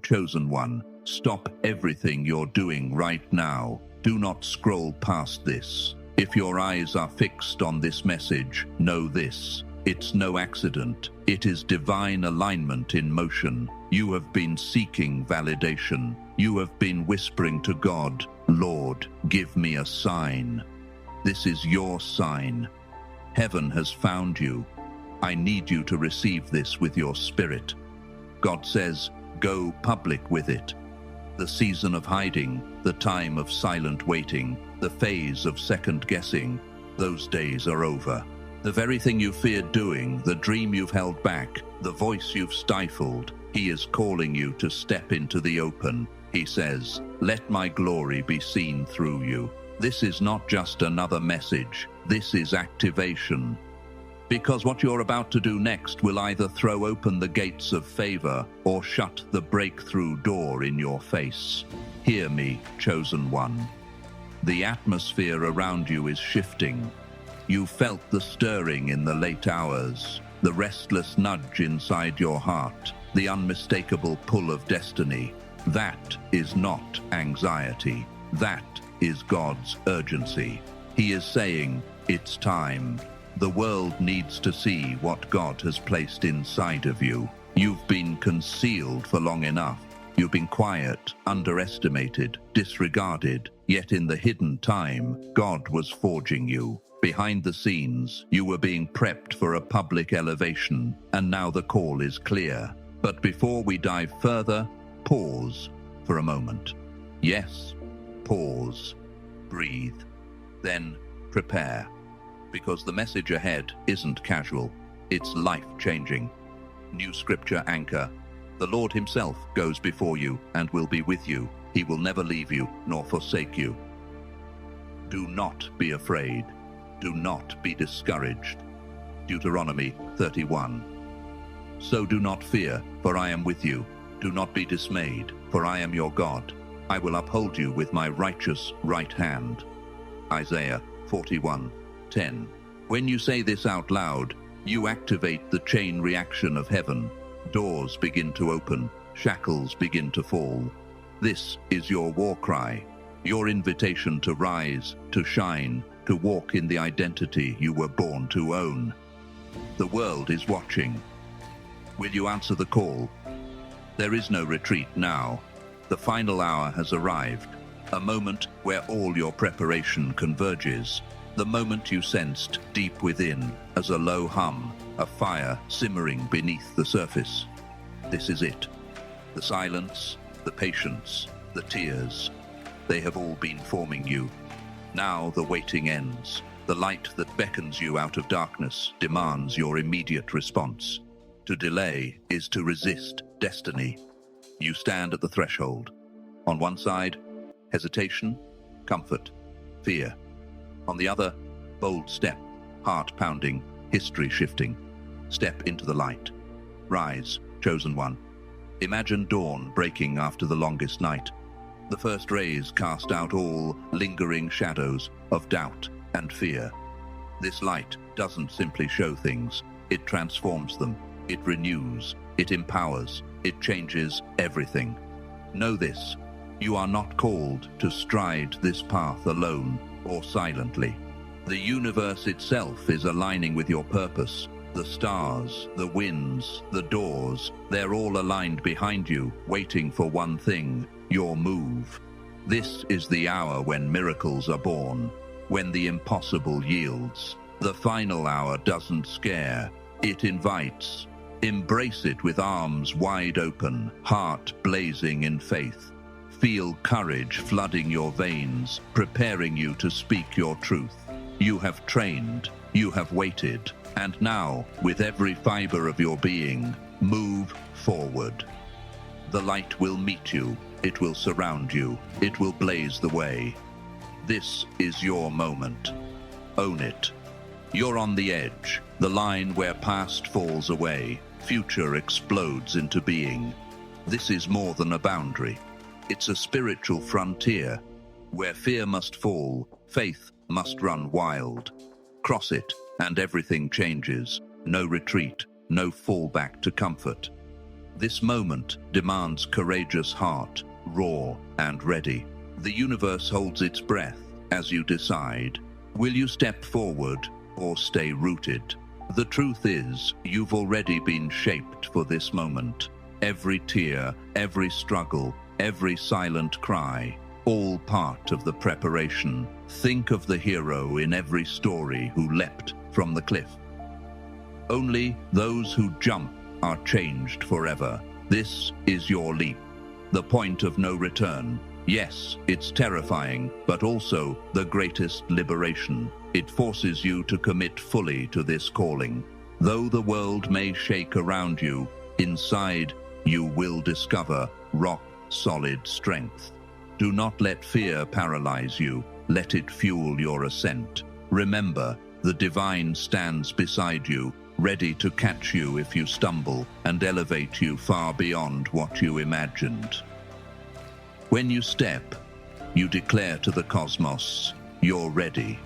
chosen one, stop everything you're doing right now. Do not scroll past this. If your eyes are fixed on this message, know this. It's no accident. It is divine alignment in motion. You have been seeking validation. You have been whispering to God, Lord, give me a sign. This is your sign. Heaven has found you. I need you to receive this with your spirit. God says, go public with it. The season of hiding, the time of silent waiting, the phase of second guessing, those days are over. The very thing you feared doing, the dream you've held back, the voice you've stifled, He is calling you to step into the open. He says, let my glory be seen through you. This is not just another message, this is activation. Because what you're about to do next will either throw open the gates of favor or shut the breakthrough door in your face. Hear me, chosen one. The atmosphere around you is shifting. You felt the stirring in the late hours, the restless nudge inside your heart, the unmistakable pull of destiny. That is not anxiety. That is God's urgency. He is saying, it's time. The world needs to see what God has placed inside of you. You've been concealed for long enough. You've been quiet, underestimated, disregarded, yet in the hidden time, God was forging you. Behind the scenes, you were being prepped for a public elevation, and now the call is clear. But before we dive further, pause for a moment. Yes, pause. Breathe. Then prepare. Because the message ahead isn't casual, it's life-changing. New scripture anchor. The Lord Himself goes before you and will be with you. He will never leave you nor forsake you. Do not be afraid. Do not be discouraged. Deuteronomy 31. So do not fear, for I am with you. Do not be dismayed, for I am your God. I will uphold you with my righteous right hand. Isaiah 41:10. When you say this out loud, you activate the chain reaction of heaven. Doors begin to open, shackles begin to fall. This is your war cry, your invitation to rise, to shine, to walk in the identity you were born to own. The world is watching. Will you answer the call? There is no retreat now. The final hour has arrived, a moment where all your preparation converges. The moment you sensed deep within as a low hum, a fire simmering beneath the surface. This is it. The silence, the patience, the tears, they have all been forming you. Now the waiting ends. The light that beckons you out of darkness demands your immediate response. To delay is to resist destiny. You stand at the threshold. On one side, hesitation, comfort, fear. On the other, bold step, heart pounding, history shifting. Step into the light. Rise, chosen one. Imagine dawn breaking after the longest night. The first rays cast out all lingering shadows of doubt and fear. This light doesn't simply show things, it transforms them, it renews, it empowers, it changes everything. Know this, you are not called to stride this path alone or silently. The universe itself is aligning with your purpose. The stars, the winds, the doors, they're all aligned behind you, waiting for one thing, your move. This is the hour when miracles are born, when the impossible yields. The final hour doesn't scare, it invites. Embrace it with arms wide open, heart blazing in faith. Feel courage flooding your veins, preparing you to speak your truth. You have trained, you have waited, and now, with every fiber of your being, move forward. The light will meet you, it will surround you, it will blaze the way. This is your moment. Own it. You're on the edge, the line where past falls away, future explodes into being. This is more than a boundary. It's a spiritual frontier, where fear must fall, faith must run wild. Cross it, and everything changes. No retreat, no fallback to comfort. This moment demands courageous heart, raw and ready. The universe holds its breath as you decide. Will you step forward or stay rooted? The truth is, you've already been shaped for this moment. Every tear, every struggle, every silent cry, all part of the preparation. Think of the hero in every story who leapt from the cliff. Only those who jump are changed forever. This is your leap, the point of no return. Yes, it's terrifying, but also the greatest liberation. It forces you to commit fully to this calling. Though the world may shake around you, inside you will discover rock-solid strength. Do not let fear paralyze you. Let it fuel your ascent. Remember, the divine stands beside you, ready to catch you if you stumble and elevate you far beyond what you imagined. When you step, you declare to the cosmos, you're ready.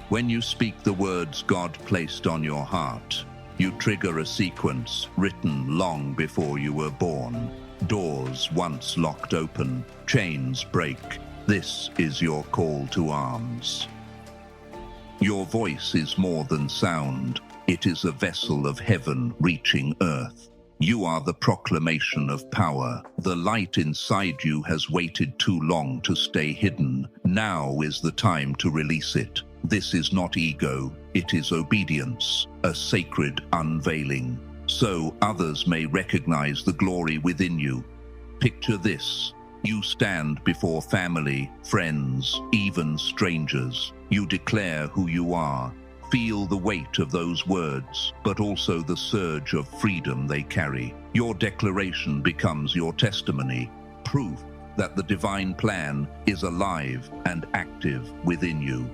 When you speak the words God placed on your heart, you trigger a sequence written long before you were born. Doors once locked open, chains break. This is your call to arms. Your voice is more than sound. It is a vessel of heaven reaching earth. You are the proclamation of power. The light inside you has waited too long to stay hidden. Now is the time to release it. This is not ego, it is obedience, a sacred unveiling, so others may recognize the glory within you. Picture this. You stand before family, friends, even strangers. You declare who you are. Feel the weight of those words, but also the surge of freedom they carry. Your declaration becomes your testimony, proof that the divine plan is alive and active within you.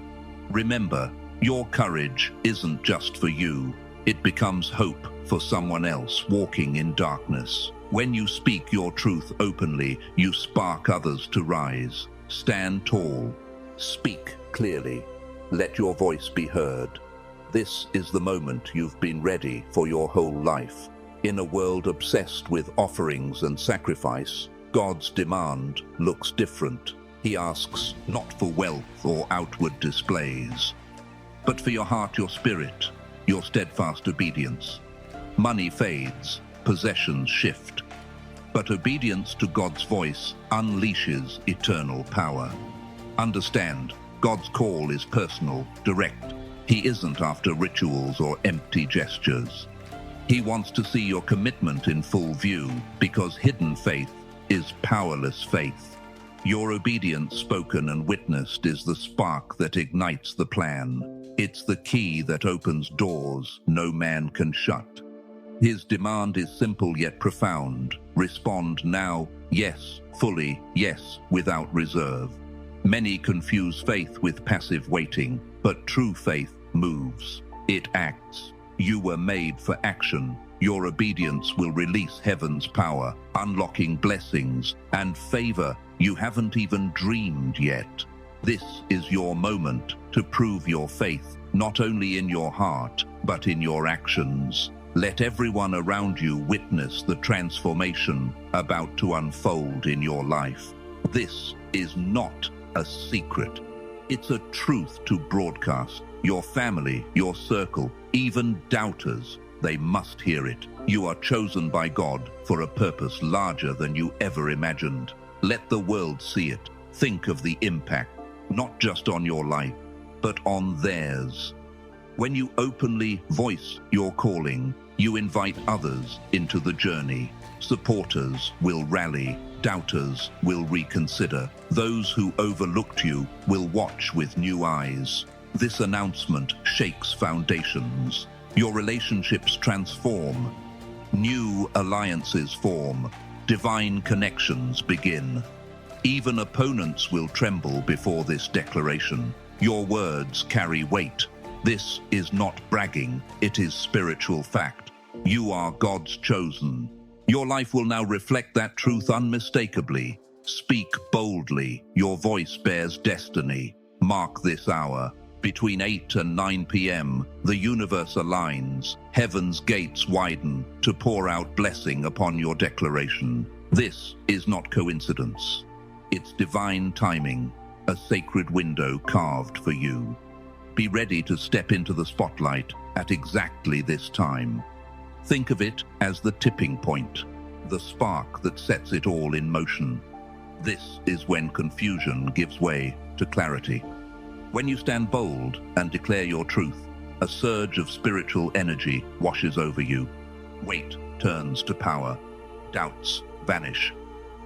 Remember, your courage isn't just for you. It becomes hope for someone else walking in darkness. When you speak your truth openly, you spark others to rise. Stand tall. Speak clearly. Let your voice be heard. This is the moment you've been ready for your whole life. In a world obsessed with offerings and sacrifice, God's demand looks different. He asks not for wealth or outward displays, but for your heart, your spirit, your steadfast obedience. Money fades, possessions shift, but obedience to God's voice unleashes eternal power. Understand, God's call is personal, direct. He isn't after rituals or empty gestures. He wants to see your commitment in full view, because hidden faith is powerless faith. Your obedience, spoken and witnessed, is the spark that ignites the plan. It's the key that opens doors no man can shut. His demand is simple yet profound. Respond now, yes, fully, yes, without reserve. Many confuse faith with passive waiting, but true faith moves. It acts. You were made for action. Your obedience will release heaven's power, unlocking blessings and favor you haven't even dreamed yet. This is your moment to prove your faith, not only in your heart, but in your actions. Let everyone around you witness the transformation about to unfold in your life. This is not a secret. It's a truth to broadcast. Your family, your circle, even doubters, they must hear it. You are chosen by God for a purpose larger than you ever imagined. Let the world see it. Think of the impact, not just on your life, but on theirs. When you openly voice your calling, you invite others into the journey. Supporters will rally, doubters will reconsider. Those who overlooked you will watch with new eyes. This announcement shakes foundations. Your relationships transform. New alliances form. Divine connections begin. Even opponents will tremble before this declaration. Your words carry weight. This is not bragging, it is spiritual fact. You are God's chosen. Your life will now reflect that truth unmistakably. Speak boldly. Your voice bears destiny. Mark this hour. Between 8 and 9 p.m., the universe aligns, heaven's gates widen to pour out blessing upon your declaration. This is not coincidence. It's divine timing, a sacred window carved for you. Be ready to step into the spotlight at exactly this time. Think of it as the tipping point, the spark that sets it all in motion. This is when confusion gives way to clarity. When you stand bold and declare your truth, a surge of spiritual energy washes over you. Weight turns to power. Doubts vanish.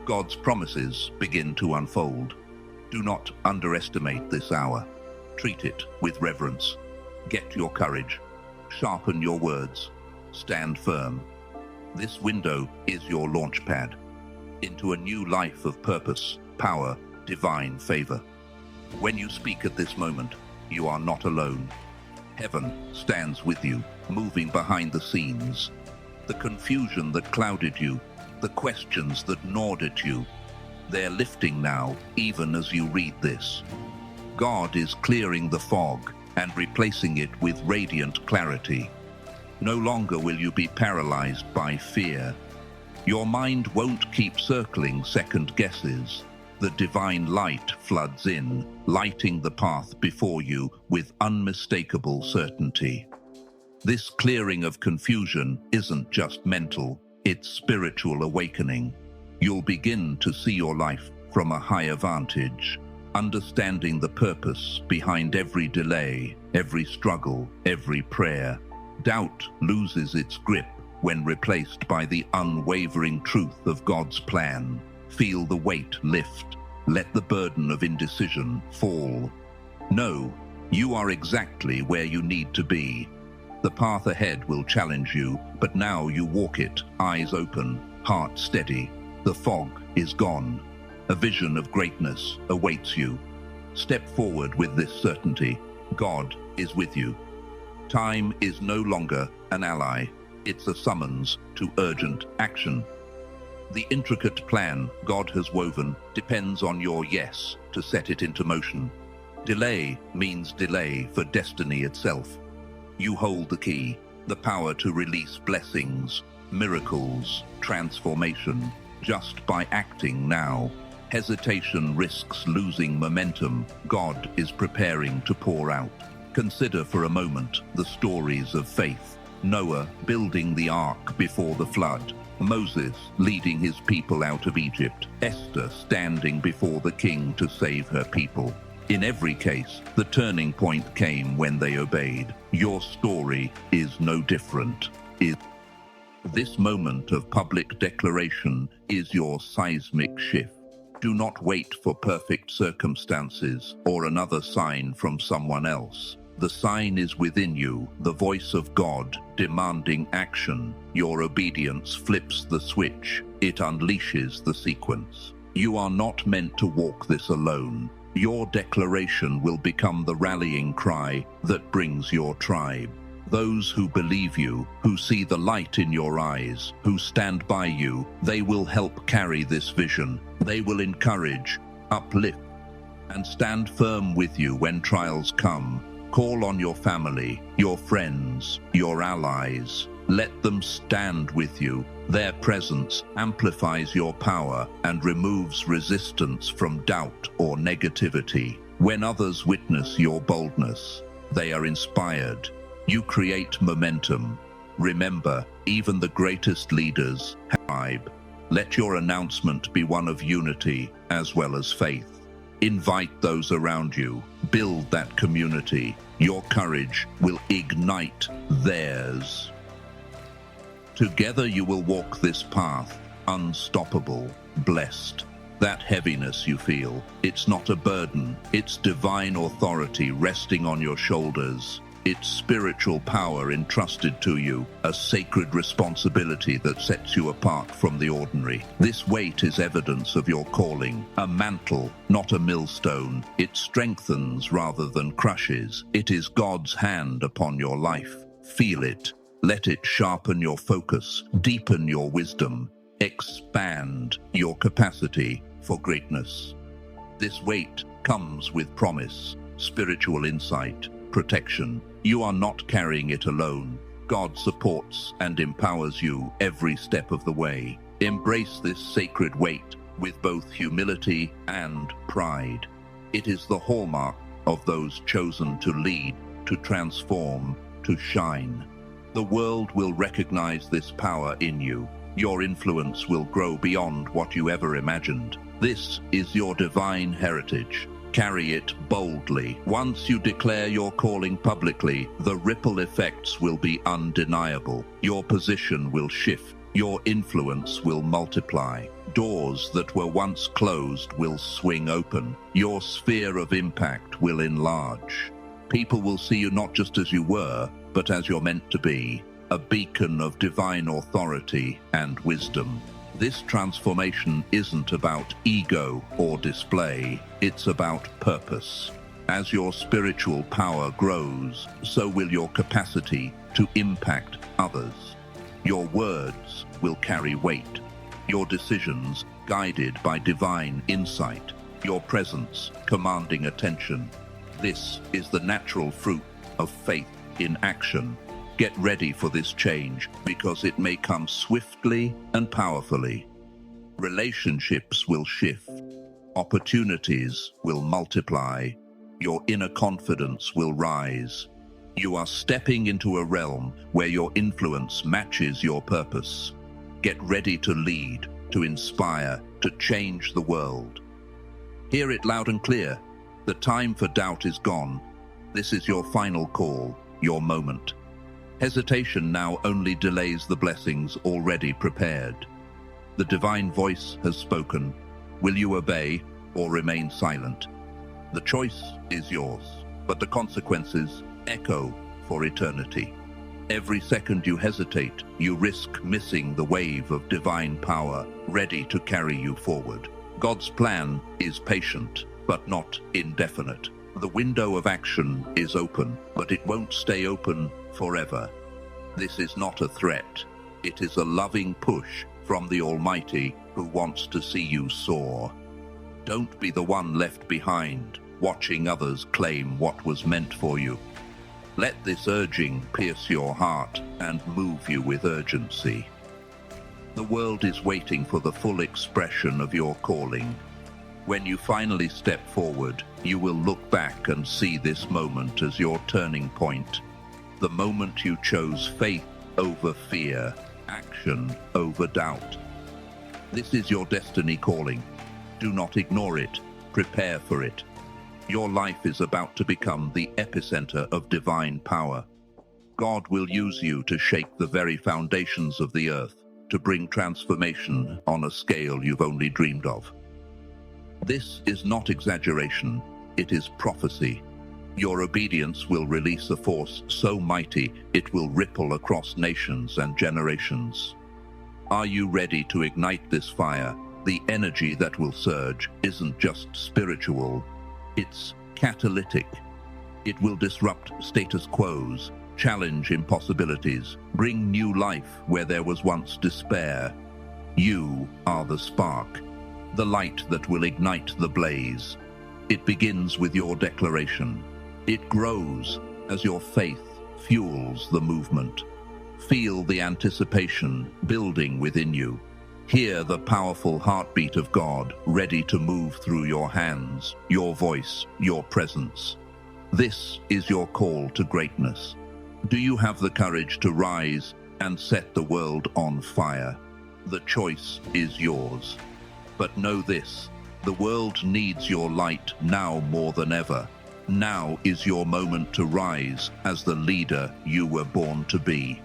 God's promises begin to unfold. Do not underestimate this hour. Treat it with reverence. Get your courage. Sharpen your words. Stand firm. This window is your launch pad into a new life of purpose, power, divine favor. When you speak at this moment, you are not alone. Heaven stands with you, moving behind the scenes. The confusion that clouded you, the questions that gnawed at you, they're lifting now, even as you read this. God is clearing the fog and replacing it with radiant clarity. No longer will you be paralyzed by fear. Your mind won't keep circling second guesses. The divine light floods in, lighting the path before you with unmistakable certainty. This clearing of confusion isn't just mental, it's spiritual awakening. You'll begin to see your life from a higher vantage, understanding the purpose behind every delay, every struggle, every prayer. Doubt loses its grip when replaced by the unwavering truth of God's plan. Feel the weight lift. Let the burden of indecision fall. Know, you are exactly where you need to be. The path ahead will challenge you, but now you walk it, eyes open, heart steady. The fog is gone. A vision of greatness awaits you. Step forward with this certainty. God is with you. Time is no longer an ally. It's a summons to urgent action. The intricate plan God has woven depends on your yes to set it into motion. Delay means delay for destiny itself. You hold the key, the power to release blessings, miracles, transformation, just by acting now. Hesitation risks losing momentum. God is preparing to pour out. Consider for a moment the stories of faith. Noah building the ark before the flood. Moses leading his people out of Egypt. Esther standing before the king to save her people. In every case, the turning point came when they obeyed. Your story is no different. This moment of public declaration is your seismic shift. Do not wait for perfect circumstances or another sign from someone else. The sign is within you, the voice of God demanding action. Your obedience flips the switch. It unleashes the sequence. You are not meant to walk this alone. Your declaration will become the rallying cry that brings your tribe. Those who believe you, who see the light in your eyes, who stand by you, they will help carry this vision. They will encourage, uplift, and stand firm with you when trials come. Call on your family, your friends, your allies. Let them stand with you. Their presence amplifies your power and removes resistance from doubt or negativity. When others witness your boldness, they are inspired. You create momentum. Remember, even the greatest leaders have a tribe. Let your announcement be one of unity as well as faith. Invite those around you. Build that community. Your courage will ignite theirs. Together you will walk this path, unstoppable, blessed. That heaviness you feel, it's not a burden. It's divine authority resting on your shoulders. It's spiritual power entrusted to you, a sacred responsibility that sets you apart from the ordinary. This weight is evidence of your calling, a mantle, not a millstone. It strengthens rather than crushes. It is God's hand upon your life. Feel it. Let it sharpen your focus, deepen your wisdom, expand your capacity for greatness. This weight comes with promise. spiritual insight, protection. You are not carrying it alone. God supports and empowers you every step of the way. Embrace this sacred weight with both humility and pride. It is the hallmark of those chosen to lead, to transform, to shine. The world will recognize this power in you. Your influence will grow beyond what you ever imagined. This is your divine heritage. Carry it boldly. Once you declare your calling publicly, the ripple effects will be undeniable. Your position will shift. Your influence will multiply. Doors that were once closed will swing open. Your sphere of impact will enlarge. People will see you not just as you were, but as you're meant to be, a beacon of divine authority and wisdom. This transformation isn't about ego or display, it's about purpose. As your spiritual power grows, so will your capacity to impact others. Your words will carry weight, your decisions guided by divine insight, your presence commanding attention. This is the natural fruit of faith in action. Get ready for this change because it may come swiftly and powerfully. Relationships will shift. Opportunities will multiply. Your inner confidence will rise. You are stepping into a realm where your influence matches your purpose. Get ready to lead, to inspire, to change the world. Hear it loud and clear. The time for doubt is gone. This is your final call, your moment. Hesitation now only delays the blessings already prepared. The divine voice has spoken. Will you obey or remain silent? The choice is yours, but the consequences echo for eternity. Every second you hesitate, you risk missing the wave of divine power ready to carry you forward. God's plan is patient, but not indefinite. The window of action is open, but it won't stay open forever. This is not a threat. It is a loving push from the Almighty who wants to see you soar. Don't be the one left behind, watching others claim what was meant for you. Let this urging pierce your heart and move you with urgency. The world is waiting for the full expression of your calling. When you finally step forward, you will look back and see this moment as your turning point. The moment you chose faith over fear, action over doubt. This is your destiny calling. Do not ignore it. Prepare for it. Your life is about to become the epicenter of divine power. God will use you to shake the very foundations of the earth, to bring transformation on a scale you've only dreamed of. This is not exaggeration, it is prophecy. Your obedience will release a force so mighty it will ripple across nations and generations. Are you ready to ignite this fire? The energy that will surge isn't just spiritual, it's catalytic. It will disrupt status quos, challenge impossibilities, bring new life where there was once despair. You are the spark, the light that will ignite the blaze. It begins with your declaration. It grows as your faith fuels the movement. Feel the anticipation building within you. Hear the powerful heartbeat of God ready to move through your hands, your voice, your presence. This is your call to greatness. Do you have the courage to rise and set the world on fire? The choice is yours. But know this, the world needs your light now more than ever. Now is your moment to rise as the leader you were born to be.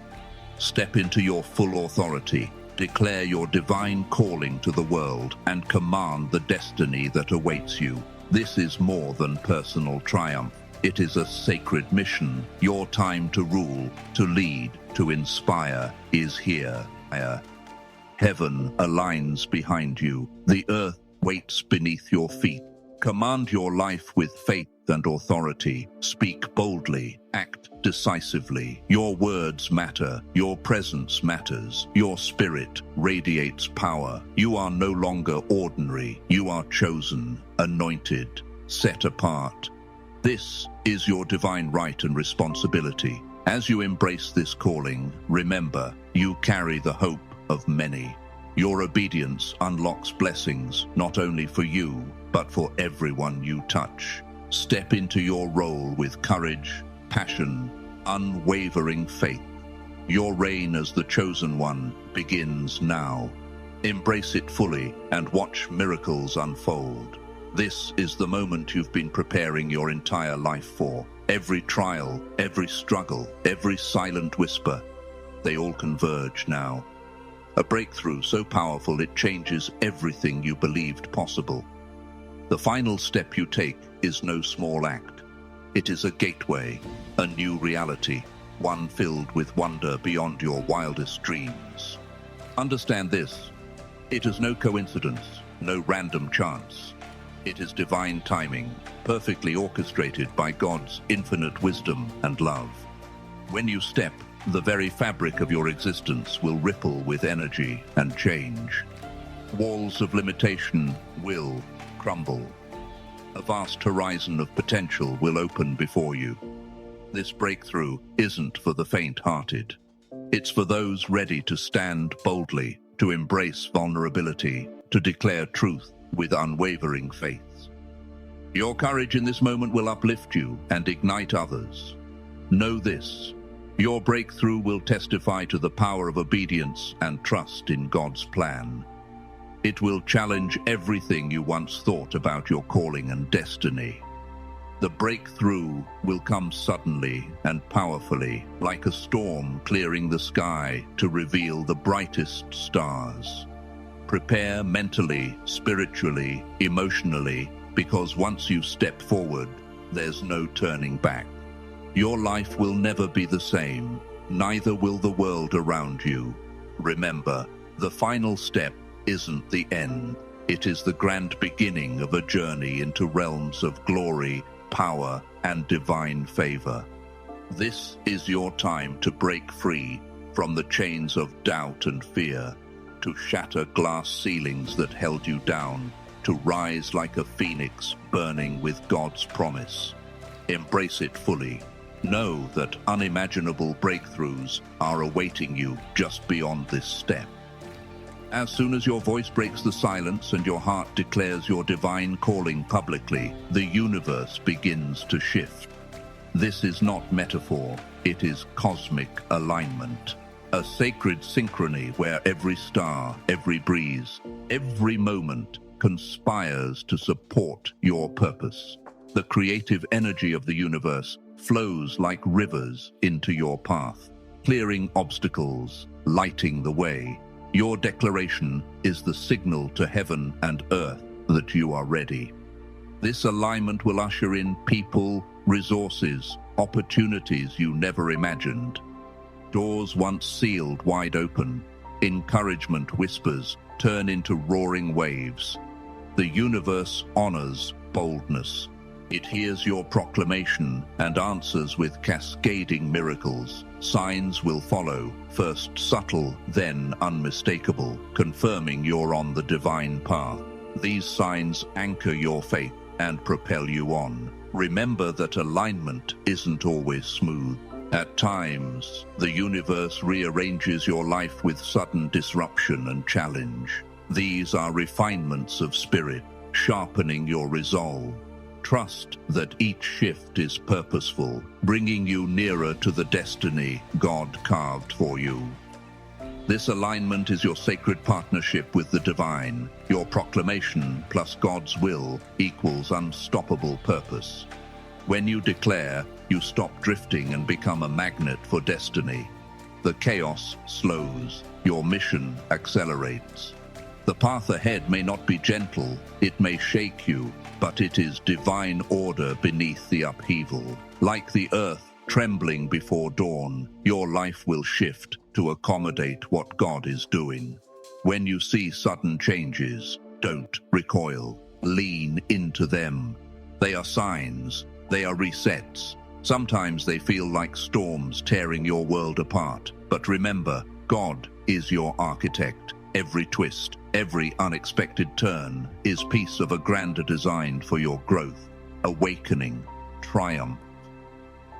Step into your full authority, declare your divine calling to the world, and command the destiny that awaits you. This is more than personal triumph. It is a sacred mission. Your time to rule, to lead, to inspire is here. Heaven aligns behind you. The earth waits beneath your feet. Command your life with faith and authority. Speak boldly. Act decisively. Your words matter. Your presence matters. Your spirit radiates power. You are no longer ordinary. You are chosen, anointed, set apart. This is your divine right and responsibility. As you embrace this calling, remember, you carry the hope of many. Your obedience unlocks blessings not only for you, but for everyone you touch. Step into your role with courage, passion, unwavering faith. Your reign as the chosen one begins now. Embrace it fully and watch miracles unfold. This is the moment you've been preparing your entire life for. Every trial, every struggle, every silent whisper, they all converge now. A breakthrough so powerful it changes everything you believed possible. The final step you take is no small act. It is a gateway, a new reality, one filled with wonder beyond your wildest dreams. Understand this. It is no coincidence, no random chance. It is divine timing, perfectly orchestrated by God's infinite wisdom and love. When you step, the very fabric of your existence will ripple with energy and change. Walls of limitation will crumble. A vast horizon of potential will open before you. This breakthrough isn't for the faint-hearted. It's for those ready to stand boldly, to embrace vulnerability, to declare truth with unwavering faith. Your courage in this moment will uplift you and ignite others. Know this. Your breakthrough will testify to the power of obedience and trust in God's plan. It will challenge everything you once thought about your calling and destiny. The breakthrough will come suddenly and powerfully, like a storm clearing the sky to reveal the brightest stars. Prepare mentally, spiritually, emotionally, because once you step forward, there's no turning back. Your life will never be the same, neither will the world around you. Remember, the final step isn't the end. It is the grand beginning of a journey into realms of glory, power, and divine favor. This is your time to break free from the chains of doubt and fear, to shatter glass ceilings that held you down, to rise like a phoenix burning with God's promise. Embrace it fully. Know that unimaginable breakthroughs are awaiting you just beyond this step. As soon as your voice breaks the silence and your heart declares your divine calling publicly, the universe begins to shift. This is not metaphor, it is cosmic alignment. A sacred synchrony where every star, every breeze, every moment conspires to support your purpose. The creative energy of the universe flows like rivers into your path, clearing obstacles, lighting the way. Your declaration is the signal to heaven and earth that you are ready. This alignment will usher in people, resources, opportunities you never imagined. Doors once sealed wide open, encouragement whispers turn into roaring waves. The universe honors boldness. It hears your proclamation and answers with cascading miracles. Signs will follow, first subtle, then unmistakable, confirming you're on the divine path. These signs anchor your faith and propel you on. Remember that alignment isn't always smooth. At times, the universe rearranges your life with sudden disruption and challenge. These are refinements of spirit, sharpening your resolve. Trust that each shift is purposeful, bringing you nearer to the destiny God carved for you. This alignment is your sacred partnership with the divine. Your proclamation plus God's will equals unstoppable purpose. When you declare, you stop drifting and become a magnet for destiny. The chaos slows, your mission accelerates. The path ahead may not be gentle, it may shake you, but it is divine order beneath the upheaval. Like the earth trembling before dawn, your life will shift to accommodate what God is doing. When you see sudden changes, don't recoil. Lean into them. They are signs. They are resets. Sometimes they feel like storms tearing your world apart. But remember, God is your architect. Every twist, every unexpected turn is piece of a grander design for your growth, awakening, triumph.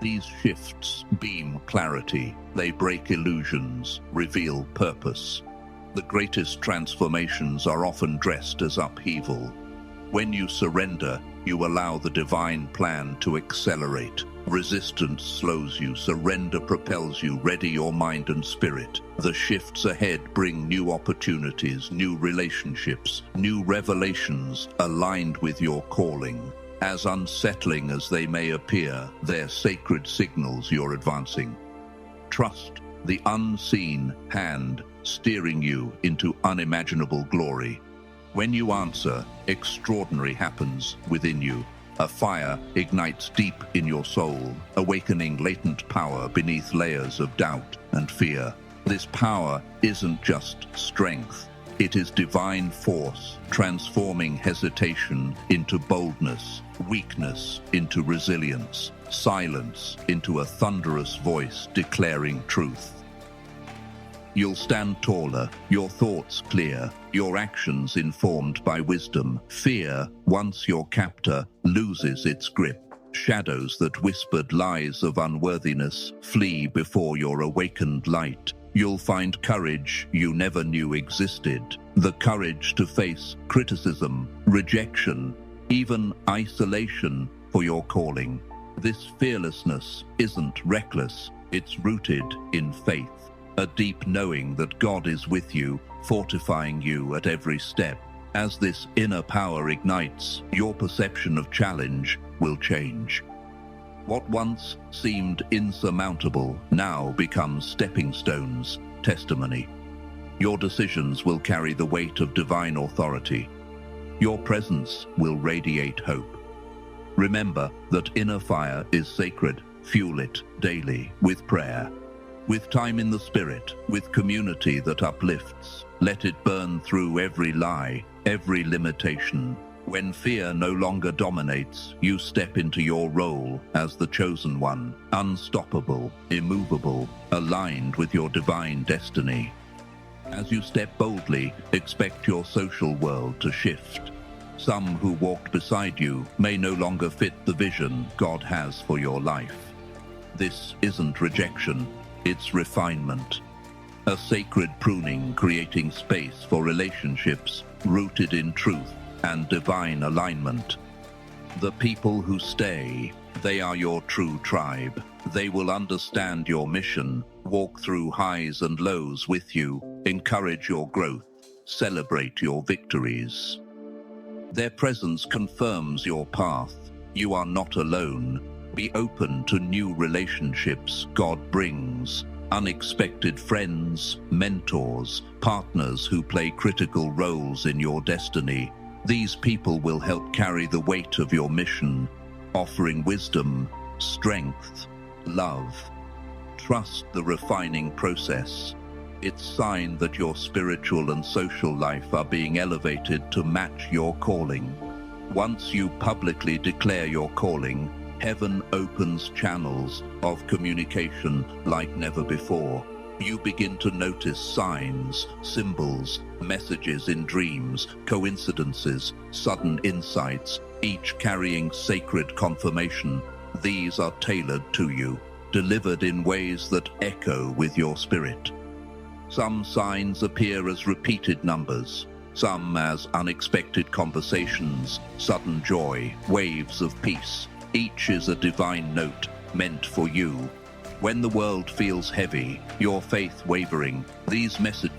These shifts beam clarity. They break illusions, reveal purpose. The greatest transformations are often dressed as upheaval. When you surrender, you allow the divine plan to accelerate. Resistance slows you, surrender propels you. Ready your mind and spirit. The shifts ahead bring new opportunities, new relationships, new revelations aligned with your calling. As unsettling as they may appear, they're sacred signals you're advancing. Trust the unseen hand steering you into unimaginable glory. When you answer, extraordinary happens within you. A fire ignites deep in your soul, awakening latent power beneath layers of doubt and fear. This power isn't just strength. It is divine force, transforming hesitation into boldness, weakness into resilience, silence into a thunderous voice declaring truth. You'll stand taller, your thoughts clear, your actions informed by wisdom. Fear, once your captor, loses its grip. Shadows that whispered lies of unworthiness flee before your awakened light. You'll find courage you never knew existed. The courage to face criticism, rejection, even isolation for your calling. This fearlessness isn't reckless, it's rooted in faith. A deep knowing that God is with you, fortifying you at every step. As this inner power ignites, your perception of challenge will change. What once seemed insurmountable now becomes stepping stones, testimony. Your decisions will carry the weight of divine authority. Your presence will radiate hope. Remember that inner fire is sacred. Fuel it daily with prayer, with time in the Spirit, with community that uplifts. Let it burn through every lie, every limitation. When fear no longer dominates, you step into your role as the chosen one, unstoppable, immovable, aligned with your divine destiny. As you step boldly, expect your social world to shift. Some who walked beside you may no longer fit the vision God has for your life. This isn't rejection. It's refinement, a sacred pruning creating space for relationships rooted in truth and divine alignment. The people who stay, they are your true tribe. They will understand your mission, walk through highs and lows with you, encourage your growth, celebrate your victories. Their presence confirms your path. You are not alone. Be open to new relationships God brings, unexpected friends, mentors, partners who play critical roles in your destiny. These people will help carry the weight of your mission, offering wisdom, strength, love. Trust the refining process. It's a sign that your spiritual and social life are being elevated to match your calling. Once you publicly declare your calling, heaven opens channels of communication like never before. You begin to notice signs, symbols, messages in dreams, coincidences, sudden insights, each carrying sacred confirmation. These are tailored to you, delivered in ways that echo with your spirit. Some signs appear as repeated numbers, some as unexpected conversations, sudden joy, waves of peace. Each is a divine note meant for you. When the world feels heavy, your faith wavering, these messages